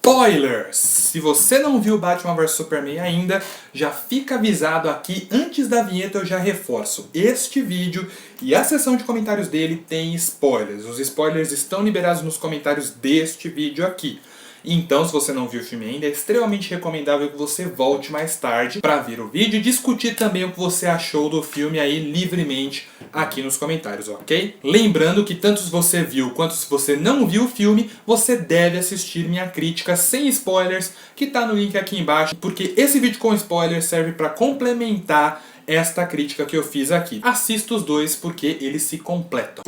Spoilers! Se você não viu Batman vs Superman ainda, já fica avisado aqui, antes da vinheta eu já reforço. Este vídeo e a seção de comentários dele tem spoilers. Os spoilers estão liberados nos comentários deste vídeo aqui. Então, se você não viu o filme ainda, é extremamente recomendável que você volte mais tarde para ver o vídeo e discutir também o que você achou do filme aí livremente aqui nos comentários, ok? Lembrando que tanto se você viu quanto se você não viu o filme, você deve assistir minha crítica sem spoilers, que tá no link aqui embaixo, porque esse vídeo com spoilers serve para complementar esta crítica que eu fiz aqui. Assista os dois porque eles se completam.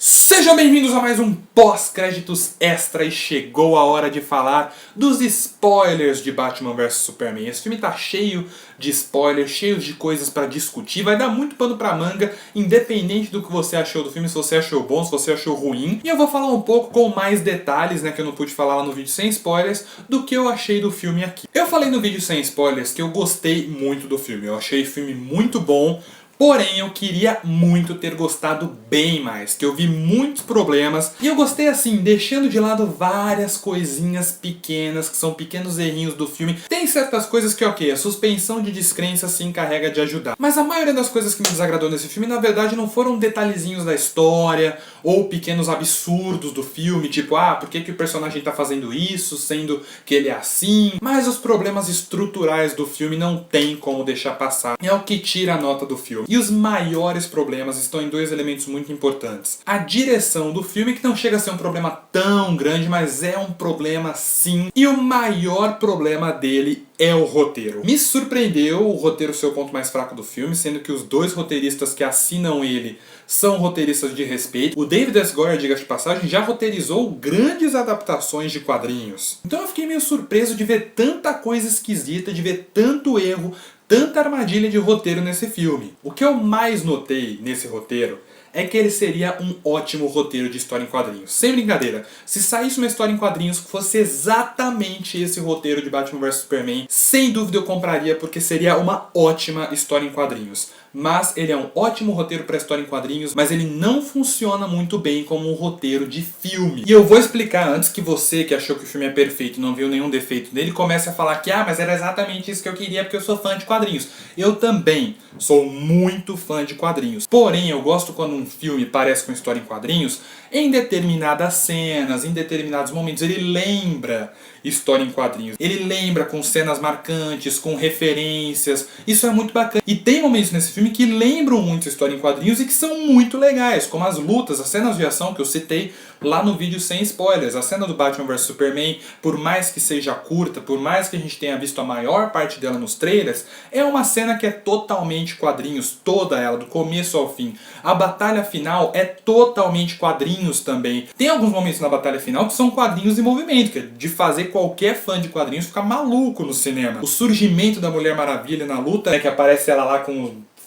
Sejam bem-vindos a mais um pós-créditos extra e chegou a hora de falar dos spoilers de Batman vs Superman. Esse filme tá cheio de spoilers, cheio de coisas pra discutir, vai dar muito pano pra manga, independente do que você achou do filme, se você achou bom, se você achou ruim. E eu vou falar um pouco com mais detalhes, né, que eu não pude falar lá no vídeo sem spoilers, do que eu achei do filme aqui. Eu falei no vídeo sem spoilers que eu gostei muito do filme, eu achei o filme muito bom. Porém, eu queria muito ter gostado bem mais, que eu vi muitos problemas. E eu gostei assim, deixando de lado várias coisinhas pequenas, que são pequenos errinhos do filme. Tem certas coisas que, ok, a suspensão de descrença se encarrega de ajudar. Mas a maioria das coisas que me desagradou nesse filme, na verdade, não foram detalhezinhos da história, ou pequenos absurdos do filme, tipo, por que que o personagem tá fazendo isso, sendo que ele é assim? Mas os problemas estruturais do filme não tem como deixar passar. É o que tira a nota do filme. E os maiores problemas estão em dois elementos muito importantes. A direção do filme, que não chega a ser um problema tão grande, mas é um problema sim. E o maior problema dele é o roteiro. Me surpreendeu o roteiro ser o ponto mais fraco do filme, sendo que os dois roteiristas que assinam ele são roteiristas de respeito. O David S. Goyer, diga-se de passagem, já roteirizou grandes adaptações de quadrinhos. Então eu fiquei meio surpreso de ver tanta coisa esquisita, de ver tanto erro, tanta armadilha de roteiro nesse filme. O que eu mais notei nesse roteiro é que ele seria um ótimo roteiro de história em quadrinhos. Sem brincadeira, se saísse uma história em quadrinhos que fosse exatamente esse roteiro de Batman vs Superman, sem dúvida eu compraria, porque seria uma ótima história em quadrinhos. Mas ele é um ótimo roteiro para história em quadrinhos, mas ele não funciona muito bem como um roteiro de filme. E eu vou explicar antes que você, que achou que o filme é perfeito e não viu nenhum defeito nele, comece a falar que mas era exatamente isso que eu queria porque eu sou fã de quadrinhos. Eu também sou muito fã de quadrinhos. Porém, eu gosto quando um filme parece com história em quadrinhos, em determinadas cenas, em determinados momentos, ele lembra história em quadrinhos. Ele lembra com cenas marcantes, com referências. Isso é muito bacana. E tem momentos nesse filme que lembram muito história em quadrinhos e que são muito legais, como as lutas, as cenas de ação que eu citei lá no vídeo sem spoilers. A cena do Batman vs Superman, por mais que seja curta, por mais que a gente tenha visto a maior parte dela nos trailers, é uma cena que é totalmente quadrinhos, toda ela, do começo ao fim. A batalha final é totalmente quadrinhos também. Tem alguns momentos na batalha final que são quadrinhos em movimento, que é de fazer qualquer fã de quadrinhos ficar maluco no cinema. O surgimento da Mulher Maravilha na luta, que aparece ela lá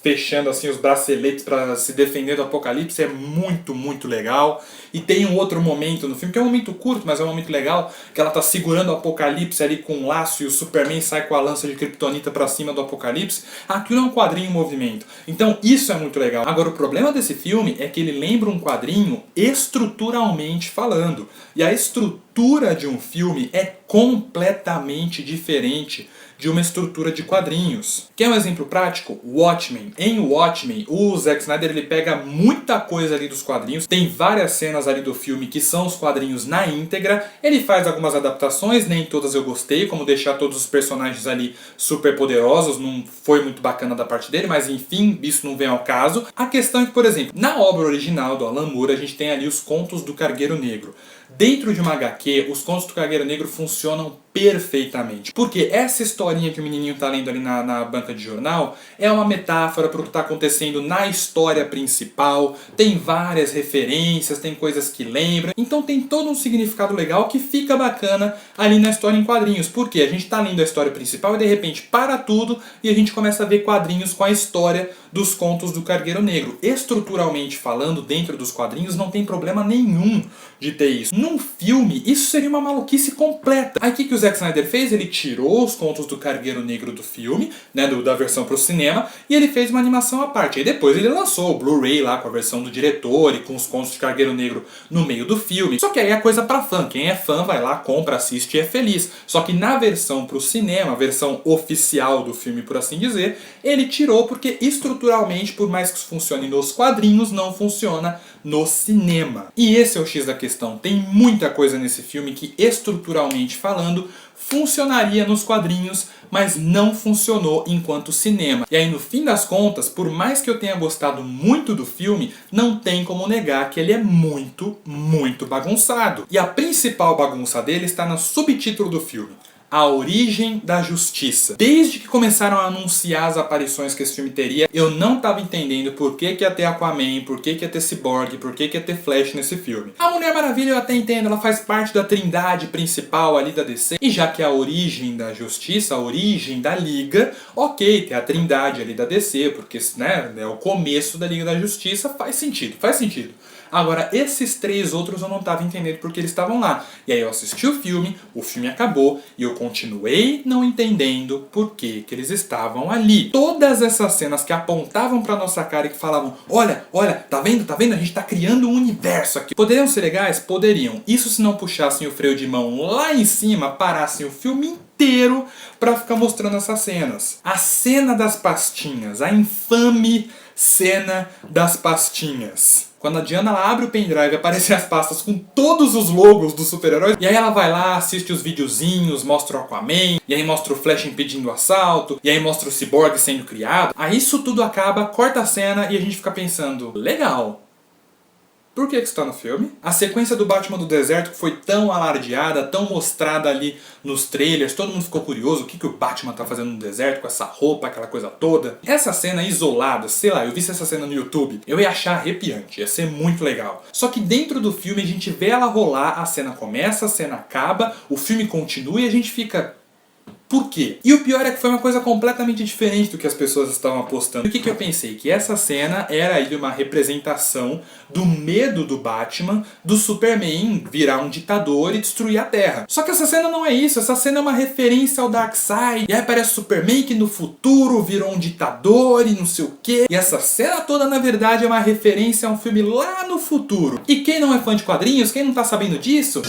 fechando assim os braceletes para se defender do Apocalipse, é muito, muito legal. E tem um outro momento no filme, que é um momento curto, mas é um momento legal, que ela tá segurando o Apocalipse ali com um laço e o Superman sai com a lança de Kryptonita pra cima do Apocalipse. Aquilo é um quadrinho em movimento. Então isso é muito legal. Agora o problema desse filme é que ele lembra um quadrinho estruturalmente falando. E a estrutura de um filme é completamente diferente de uma estrutura de quadrinhos. Quer um exemplo prático? Watchmen. Em Watchmen, o Zack Snyder ele pega muita coisa ali dos quadrinhos, tem várias cenas ali do filme que são os quadrinhos na íntegra, ele faz algumas adaptações, nem todas eu gostei, como deixar todos os personagens ali super poderosos, não foi muito bacana da parte dele, mas enfim, isso não vem ao caso. A questão é que, por exemplo, na obra original do Alan Moore, a gente tem ali os Contos do Cargueiro Negro. Dentro de uma HQ, os Contos do Cargueiro Negro funcionam perfeitamente. Porque essa historinha que o menininho tá lendo ali na banca de jornal é uma metáfora para o que está acontecendo na história principal. Tem várias referências, tem coisas que lembram. Então tem todo um significado legal que fica bacana ali na história em quadrinhos. Porque a gente tá lendo a história principal e de repente para tudo e a gente começa a ver quadrinhos com a história dos Contos do Cargueiro Negro. Estruturalmente falando, dentro dos quadrinhos não tem problema nenhum de ter isso. Num filme, isso seria uma maluquice completa. Aí o que o Zack Snyder fez? Ele tirou os contos do Cargueiro Negro do filme, né, da versão pro cinema, e ele fez uma animação à parte. Aí depois ele lançou o Blu-ray lá com a versão do diretor e com os contos de Cargueiro Negro no meio do filme. Só que aí é coisa pra fã. Quem é fã vai lá, compra, assiste e é feliz. Só que na versão pro cinema, a versão oficial do filme, por assim dizer, ele tirou porque estruturalmente, por mais que isso funcione nos quadrinhos, não funciona no cinema. E esse é o X da questão. Tem muita coisa nesse filme que, estruturalmente falando, funcionaria nos quadrinhos, mas não funcionou enquanto cinema. E aí, no fim das contas, por mais que eu tenha gostado muito do filme, não tem como negar que ele é muito, muito bagunçado. E a principal bagunça dele está no subtítulo do filme: A Origem da Justiça. Desde que começaram a anunciar as aparições que esse filme teria, eu não estava entendendo por que ia ter Aquaman, por que ia ter Cyborg, por que ia ter Flash nesse filme. A Mulher Maravilha eu até entendo, ela faz parte da trindade principal ali da DC, e já que é a origem da Justiça, a origem da Liga, ok, tem a trindade ali da DC, porque, né, é o começo da Liga da Justiça, faz sentido, faz sentido. Agora, esses três outros eu não estava entendendo porque eles estavam lá. E aí eu assisti o filme acabou e eu continuei não entendendo por que eles estavam ali. Todas essas cenas que apontavam pra nossa cara e que falavam: olha, tá vendo, a gente tá criando um universo aqui. Poderiam ser legais? Poderiam. Isso se não puxassem o freio de mão lá em cima, parassem o filme inteiro pra ficar mostrando essas cenas. A cena das pastinhas, a infame cena das pastinhas. Quando a Diana ela abre o pendrive, aparecem as pastas com todos os logos dos super-heróis. E aí ela vai lá, assiste os videozinhos, mostra o Aquaman, e aí mostra o Flash impedindo o assalto, e aí mostra o Cyborg sendo criado. Aí isso tudo acaba, corta a cena e a gente fica pensando: legal. Por que isso está no filme? A sequência do Batman do Deserto, que foi tão alardeada, tão mostrada ali nos trailers, todo mundo ficou curioso, o que o Batman tá fazendo no deserto com essa roupa, aquela coisa toda. Essa cena isolada, sei lá, eu vi essa cena no YouTube, eu ia achar arrepiante, ia ser muito legal. Só que dentro do filme a gente vê ela rolar, a cena começa, a cena acaba, o filme continua e a gente fica: por quê? E o pior é que foi uma coisa completamente diferente do que as pessoas estavam apostando. E o que eu pensei? Que essa cena era aí uma representação do medo do Batman, do Superman virar um ditador e destruir a Terra. Só que essa cena não é isso, essa cena é uma referência ao Darkseid. E aí aparece o Superman que no futuro virou um ditador e não sei o quê. E essa cena toda na verdade é uma referência a um filme lá no futuro. E quem não é fã de quadrinhos, quem não tá sabendo disso?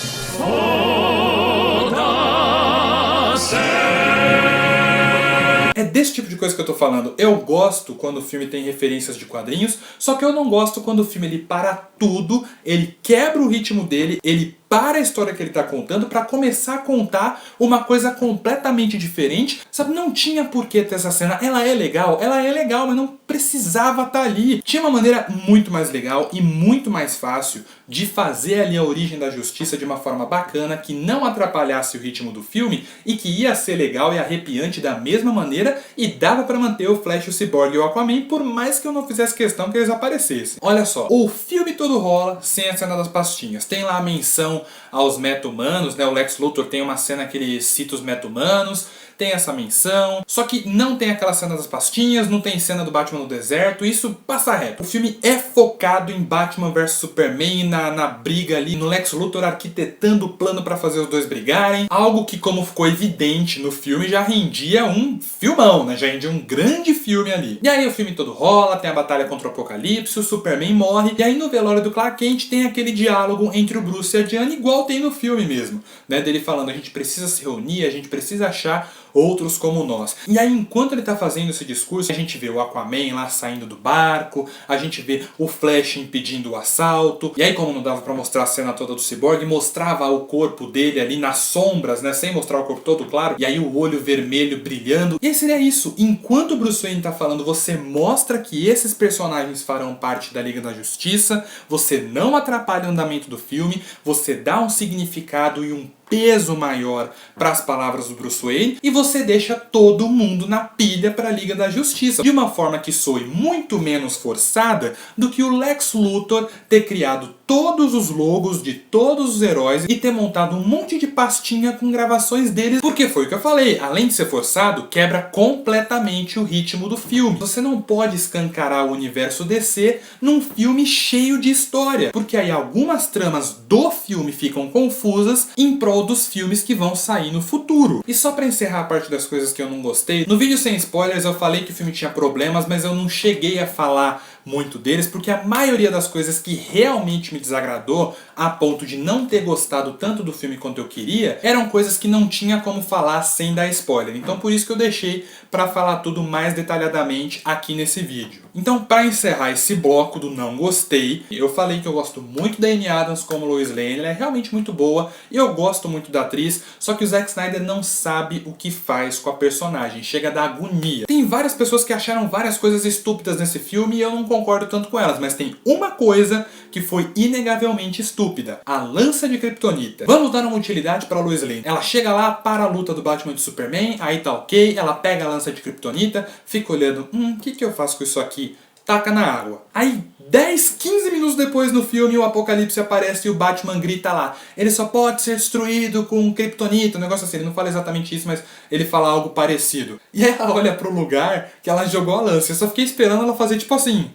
É desse tipo de coisa que eu tô falando. Eu gosto quando o filme tem referências de quadrinhos, só que eu não gosto quando o filme ele para tudo, ele quebra o ritmo dele, ele para a história que ele está contando para começar a contar uma coisa completamente diferente. Sabe, não tinha por que ter essa cena. Ela é legal, mas não precisava estar ali. Tinha uma maneira muito mais legal e muito mais fácil de fazer ali a origem da justiça de uma forma bacana, que não atrapalhasse o ritmo do filme e que ia ser legal e arrepiante da mesma maneira, e dava para manter o Flash, o Cyborg e o Aquaman, por mais que eu não fizesse questão que eles aparecessem. Olha só, o filme todo rola sem a cena das pastinhas. Tem lá a menção aos meta-humanos, né? O Lex Luthor tem uma cena que ele cita os meta-humanos, tem essa menção, só que não tem aquela cena das pastinhas, não tem cena do Batman no deserto, isso passa reto. O filme é focado em Batman vs Superman, na briga ali, no Lex Luthor arquitetando o plano pra fazer os dois brigarem, algo que, como ficou evidente no filme, já rendia um filmão, né? Já rendia um grande filme ali. E aí o filme todo rola, tem a batalha contra o Apocalipse, o Superman morre, e aí no velório do Clark Kent tem aquele diálogo entre o Bruce e a Diana, igual tem no filme mesmo, né? Dele falando: a gente precisa se reunir, a gente precisa achar outros como nós. E aí, enquanto ele tá fazendo esse discurso, a gente vê o Aquaman lá saindo do barco, a gente vê o Flash impedindo o assalto, e aí, como não dava pra mostrar a cena toda do Cyborg, mostrava o corpo dele ali nas sombras, né, sem mostrar o corpo todo claro, e aí o olho vermelho brilhando. E aí seria isso: enquanto o Bruce Wayne tá falando, você mostra que esses personagens farão parte da Liga da Justiça, você não atrapalha o andamento do filme, você dá um significado e um peso maior para as palavras do Bruce Wayne, e você deixa todo mundo na pilha para a Liga da Justiça, de uma forma que soe muito menos forçada do que o Lex Luthor ter criado todos os logos de todos os heróis e ter montado um monte de pastinha com gravações deles, porque foi o que eu falei, além de ser forçado, quebra completamente o ritmo do filme. Você não pode escancarar o universo DC num filme cheio de história, porque aí algumas tramas do filme ficam confusas em prol dos filmes que vão sair no futuro. E só pra encerrar a parte das coisas que eu não gostei, no vídeo sem spoilers eu falei que o filme tinha problemas, mas eu não cheguei a falar muito deles, porque a maioria das coisas que realmente me desagradou, a ponto de não ter gostado tanto do filme quanto eu queria, eram coisas que não tinha como falar sem dar spoiler. Então por isso que eu deixei pra falar tudo mais detalhadamente aqui nesse vídeo. Então, pra encerrar esse bloco do não gostei, eu falei que eu gosto muito da Amy Adams como Lois Lane, ela é realmente muito boa, e eu gosto muito da atriz, só que o Zack Snyder não sabe o que faz com a personagem, chega a dar agonia. Tem várias pessoas que acharam várias coisas estúpidas nesse filme e eu não concordo tanto com elas, mas tem uma coisa que foi inegavelmente estúpida: a lança de Kryptonita. Vamos dar uma utilidade para Lois Lane. Ela chega lá para a luta do Batman e do Superman, aí tá ok, ela pega a lança de Kryptonita, fica olhando, o que eu faço com isso aqui? Taca na água. Aí 10, 15 minutos depois no filme o Apocalipse aparece e o Batman grita lá: ele só pode ser destruído com Kryptonita, um negócio assim. Ele não fala exatamente isso, mas ele fala algo parecido. E aí ela olha pro lugar que ela jogou a lança. Eu só fiquei esperando ela fazer tipo assim.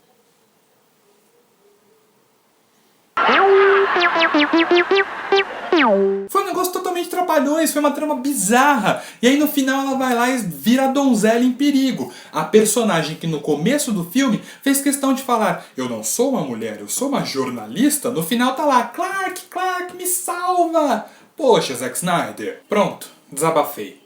Foi um negócio totalmente trapalhões, foi uma trama bizarra. E aí no final ela vai lá e vira a donzela em perigo. A personagem que no começo do filme fez questão de falar: eu não sou uma mulher, eu sou uma jornalista. No final tá lá: Clark, me salva. Poxa, Zack Snyder. Pronto, desabafei.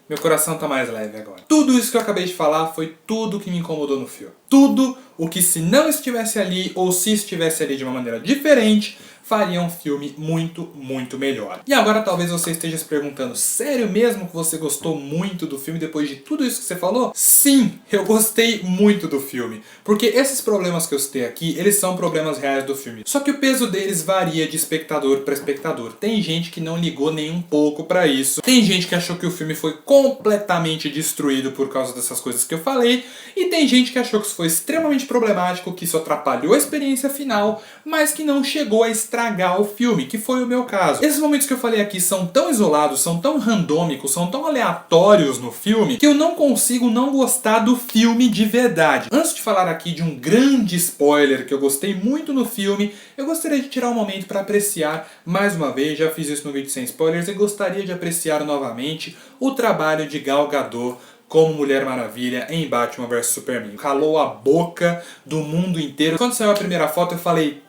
Meu coração tá mais leve agora. Tudo isso que eu acabei de falar foi tudo que me incomodou no filme. Tudo o que, se não estivesse ali, ou se estivesse ali de uma maneira diferente, faria um filme muito, muito melhor. E agora talvez você esteja se perguntando: sério mesmo que você gostou muito do filme depois de tudo isso que você falou? Sim, eu gostei muito do filme. Porque esses problemas que eu citei aqui, eles são problemas reais do filme. Só que o peso deles varia de espectador para espectador. Tem gente que não ligou nem um pouco pra isso. Tem gente que achou que o filme foi completamente destruído por causa dessas coisas que eu falei. E tem gente que achou que isso foi extremamente problemático, que isso atrapalhou a experiência final, mas que não chegou a estragar o filme, que foi o meu caso. Esses momentos que eu falei aqui são tão isolados, são tão randômicos, são tão aleatórios no filme, que eu não consigo não gostar do filme de verdade. Antes de falar aqui de um grande spoiler que eu gostei muito no filme, eu gostaria de tirar um momento para apreciar, mais uma vez, já fiz isso no vídeo sem spoilers, e gostaria de apreciar novamente o trabalho de Gal Gadot como Mulher Maravilha em Batman vs Superman. Calou a boca do mundo inteiro. Quando saiu a primeira foto eu falei: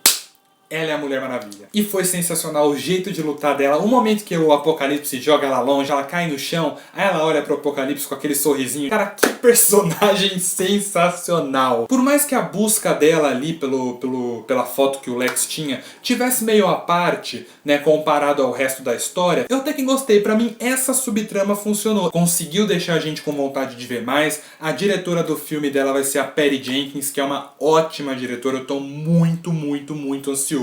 ela é a Mulher Maravilha. E foi sensacional o jeito de lutar dela. O momento que o Apocalipse joga ela longe, ela cai no chão, aí ela olha pro Apocalipse com aquele sorrisinho. Cara, que personagem sensacional. Por mais que a busca dela ali pela foto que o Lex tinha tivesse meio à parte, né, comparado ao resto da história, eu até que gostei. Pra mim, essa subtrama funcionou. Conseguiu deixar a gente com vontade de ver mais. A diretora do filme dela vai ser a Patty Jenkins, que é uma ótima diretora. Eu tô muito, muito, muito ansioso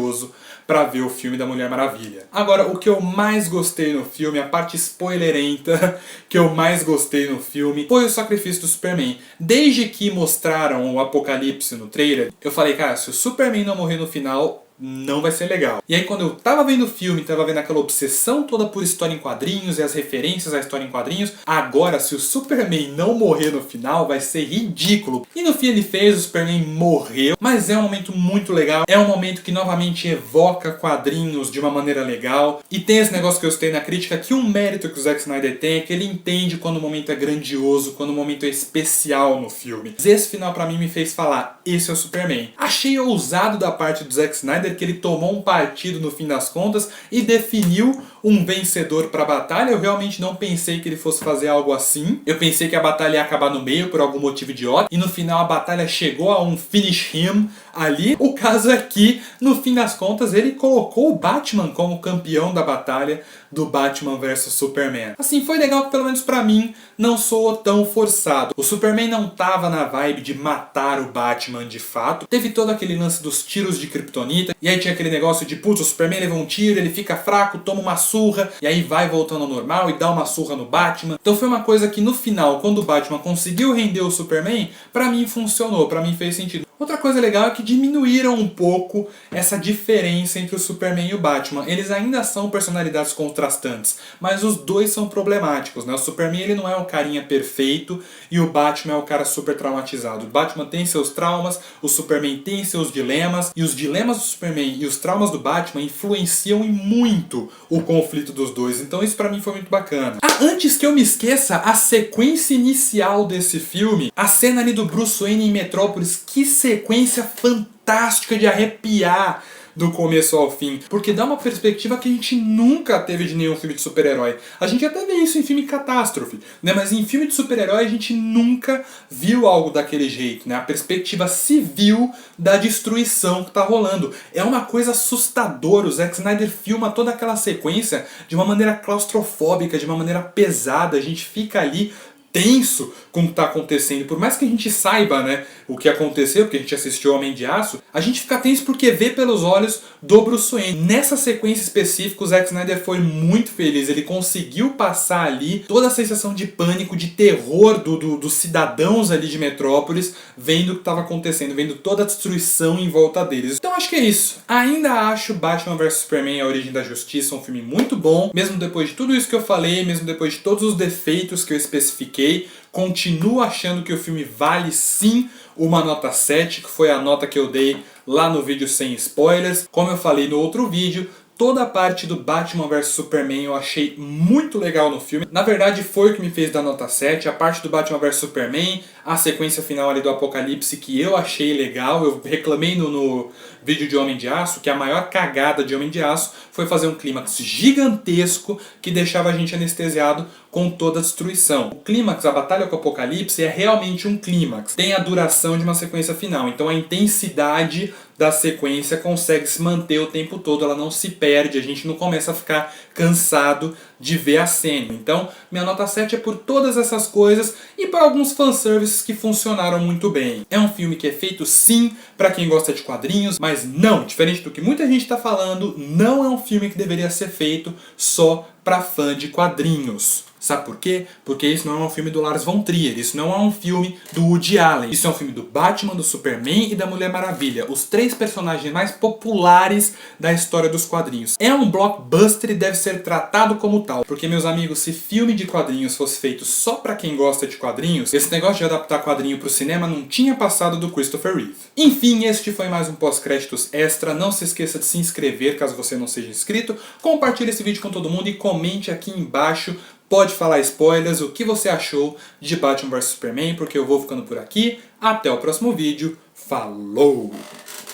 pra ver o filme da Mulher Maravilha. Agora, o que eu mais gostei no filme, a parte spoilerenta que eu mais gostei no filme, foi o sacrifício do Superman. Desde que mostraram o Apocalipse no trailer, eu falei: cara, se o Superman não morrer no final, não vai ser legal. E aí quando eu tava vendo o filme, tava vendo aquela obsessão toda por história em quadrinhos e as referências à história em quadrinhos, agora se o Superman não morrer no final, vai ser ridículo. E no fim ele fez, o Superman morreu, mas é um momento muito legal, é um momento que novamente evoca quadrinhos de uma maneira legal, e tem esse negócio que eu citei na crítica, que um mérito que o Zack Snyder tem é que ele entende quando o momento é grandioso, quando o momento é especial no filme. Esse final pra mim me fez falar: esse é o Superman. Achei ousado da parte do Zack Snyder que ele tomou um partido no fim das contas e definiu um vencedor para a batalha. Eu realmente não pensei que ele fosse fazer algo assim. Eu pensei que a batalha ia acabar no meio por algum motivo idiota, e no final a batalha chegou a um finish him ali. O caso é que, no fim das contas, ele colocou o Batman como campeão da batalha do Batman vs Superman. Assim, foi legal que, pelo menos pra mim, não soou tão forçado. O Superman não tava na vibe de matar o Batman de fato. Teve todo aquele lance dos tiros de Kryptonita, e aí tinha aquele negócio de, putz, o Superman leva um tiro, ele fica fraco, toma uma surra, e aí vai voltando ao normal e dá uma surra no Batman. Então foi uma coisa que no final, quando o Batman conseguiu render o Superman, pra mim funcionou, pra mim fez sentido. Outra coisa legal é que diminuíram um pouco essa diferença entre o Superman e o Batman. Eles ainda são personalidades contrastantes, mas os dois são problemáticos, né? O Superman ele não é um carinha perfeito e o Batman é o cara super traumatizado. O Batman tem seus traumas, o Superman tem seus dilemas, e os dilemas do Superman e os traumas do Batman influenciam em muito o conflito dos dois. Então isso pra mim foi muito bacana. Antes que eu me esqueça, a sequência inicial desse filme, a cena ali do Bruce Wayne em Metrópolis, que sequência fantástica de arrepiar do começo ao fim, porque dá uma perspectiva que a gente nunca teve de nenhum filme de super-herói. A gente até vê isso em filme catástrofe, né? Mas em filme de super-herói a gente nunca viu algo daquele jeito, né? A perspectiva civil da destruição que tá rolando. É uma coisa assustadora. O Zack Snyder filma toda aquela sequência de uma maneira claustrofóbica, de uma maneira pesada. A gente fica ali tenso com o que está acontecendo. Por mais que a gente saiba, né, o que aconteceu, porque a gente assistiu Homem de Aço, a gente fica tenso porque vê pelos olhos do Bruce Wayne. Nessa sequência específica, o Zack Snyder foi muito feliz. Ele conseguiu passar ali toda a sensação de pânico, de terror dos cidadãos ali de Metrópolis, vendo o que estava acontecendo, vendo toda a destruição em volta deles. Então acho que é isso. Ainda acho Batman vs Superman: A Origem da Justiça um filme muito bom, mesmo depois de tudo isso que eu falei, mesmo depois de todos os defeitos que eu especifiquei. Continuo achando que o filme vale sim uma nota 7, que foi a nota que eu dei lá no vídeo sem spoilers. Como eu falei no outro vídeo, toda a parte do Batman vs Superman eu achei muito legal no filme. Na verdade foi o que me fez dar nota 7. A parte do Batman vs Superman, a sequência final ali do Apocalipse, que eu achei legal. Eu reclamei no vídeo de Homem de Aço que a maior cagada de Homem de Aço foi fazer um clímax gigantesco que deixava a gente anestesiado com toda a destruição. O clímax, a batalha com o Apocalipse, é realmente um clímax. Tem a duração de uma sequência final, então a intensidade da sequência consegue se manter o tempo todo, ela não se perde, a gente não começa a ficar cansado de ver a cena. Então, minha nota 7 é por todas essas coisas e por alguns fanservices que funcionaram muito bem. É um filme que é feito sim para quem gosta de quadrinhos, mas não, diferente do que muita gente está falando, não é um filme que deveria ser feito só para fã de quadrinhos. Sabe por quê? Porque isso não é um filme do Lars von Trier, isso não é um filme do Woody Allen. Isso é um filme do Batman, do Superman e da Mulher Maravilha, os três personagens mais populares da história dos quadrinhos. É um blockbuster e deve ser tratado como tal. Porque, meus amigos, se filme de quadrinhos fosse feito só pra quem gosta de quadrinhos, esse negócio de adaptar quadrinho pro cinema não tinha passado do Christopher Reeve. Enfim, este foi mais um pós-créditos extra. Não se esqueça de se inscrever caso você não seja inscrito. Compartilhe esse vídeo com todo mundo e comente aqui embaixo. Pode falar spoilers, o que você achou de Batman vs Superman, porque eu vou ficando por aqui. Até o próximo vídeo. Falou!